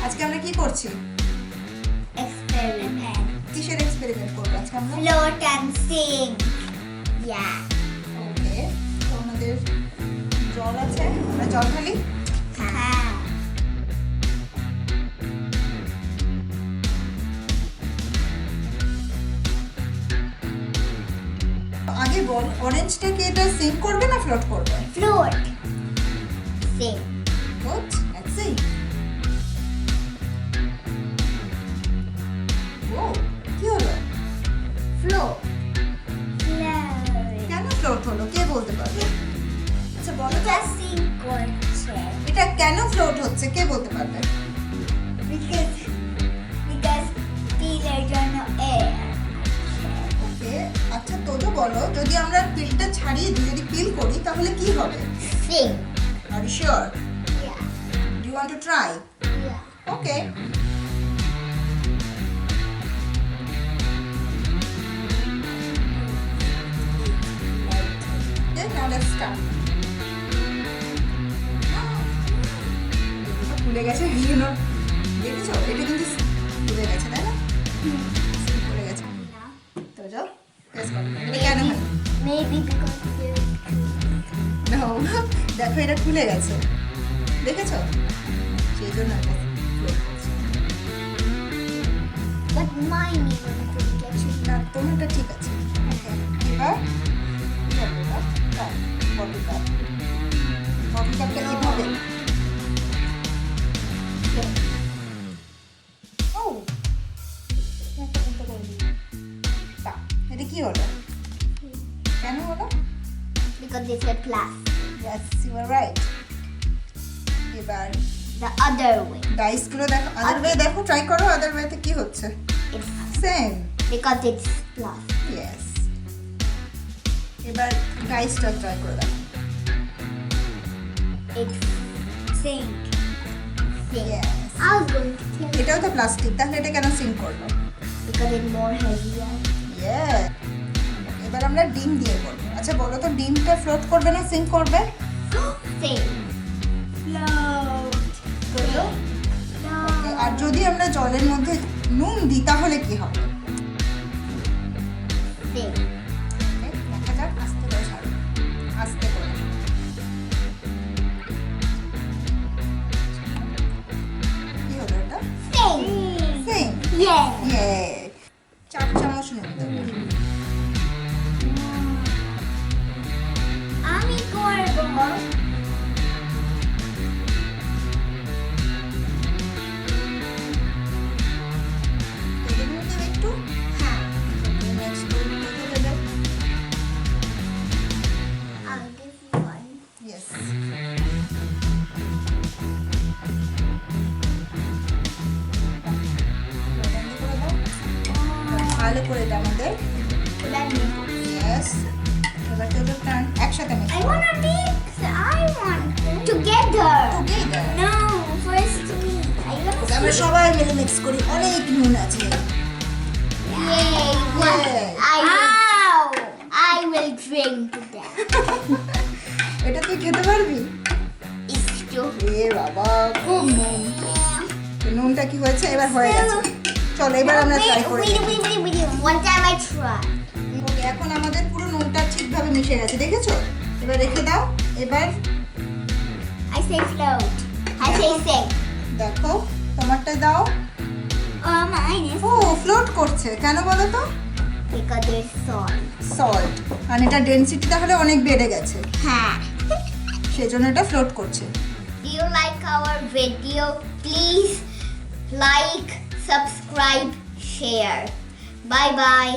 আজকে আমরা কি করছি? Experiment. কিসের এক্সপেরিমেন্ট করবো আজকে আমরা? Float and sing. Yeah. ওকে, তো আমাদের জল আছে, আমরা জল ঢালি। হ্যাঁ। আগে বল, অরেঞ্জটা কি এটা সিং করবে না ফ্লোট করবে? Float. Sing. What? Let's see. ও, কি হলো? Float. Float. কেন ফ্লোট হলো? কে বলতে পারবে? আচ্ছা বলো তো, এটা sing করছে। এটা কেন ফ্লোট হচ্ছে? কে বলতে পারবে? Because পিলের জন্য air. ওকে, আচ্ছা তোজো বলো, যদি আমরা পিলটা ছাড়িয়ে দিই, যদি পিল করি তাহলে কি হবে? Sing. Are you sure? Yeah. Do you want to try? Yeah. Okay. Okay, now let's start. এটা খুলে গেছে, দেখেছো? এটা কিন্তু খুলে গেছে, তাই না? খুলে গেছে। তোজো, guess করো, এটা কেন হয়? Maybe because No, দেখো এটা খুলে গেছে, দেখেছো? সেই জন্য এটা float করছে। but mine even could get you. না, তোমারটা ঠিক আছে। Okay, এবার কি হবে এটা? Cup, bottle cup. বটল কাপটা এভাবে। ও, একটা উল্টো করে দিই। বাহ, এটা কি হলো? কেন হলো? Because they said plus. Yes, you are right. এবার The other way. ডাইস গুলো দেখো, আদার ওয়ে দেখো, ট্রাই করো, আদার ওয়েতে কি হচ্ছে? It's same. because it's plus. Yes. এবার ডাইসটা ট্রাই করে দেখো। It's sink. Sink. Yes. I was going to think এটাও তো প্লাস্টিক, তাহলে এটা কেন সিং করলো? because it's more heavier. Yes. এবার আমরা ডিম দিয়ে করবো। আচ্ছা বলো তো, ডিমটা ফ্লোট করবে না সিং করবে? Sink. Float. তোজো? Float. আর যদি আমরা জলের মধ্যে নুন দিই তাহলে কি হবে? Sink. Okay, দেখা যাক, আস্তে করে ছাড়ো, আস্তে করে। কি হলো এটা? Sink. সিং। Yeah. ইয়ে, 4 চামচ নুন দেবো। আমি করবো। তেলে নুন দেবে একটু। হ্যাঁ। নেক্সট নুন দেবে। I'll give you one. Yes. ভালো করে এটা আমাদের। Let me. ইয়েস। এবার তোজো টার্ন, একসাথে mix. I wanna mix. I want together. Together. No, first me. I wanna আমরা সবাই মিলে মিক্স করি, অনেক নুন আছে। Yay! One. I will drink that. এটা তুই খেতে পারবি? It's too. এ বাবা, খুব নুন। তো নুনটা কি হয়েছে? এবার হয়ে গেছে। চলো এবার আমরা ট্রাই করি। Wait. One time I tried. ওকে, এখন আমাদের পুরো নুনটা ঠিকভাবে মিশে গেছে, দেখেছো? এবার রেখে দাও। এবার I say float. I say sink. দেখো, তোমারটা দাও। Mine is ও, ফ্লোট করছে, কেন বলো তো? because there's salt. সল্ট, আর এটা ডেনসিটি তাহলে অনেক বেড়ে গেছে, Ha. সেজন্য এটা ফ্লোট করছে। Do you like our video? Please like, subscribe, share. Bye bye.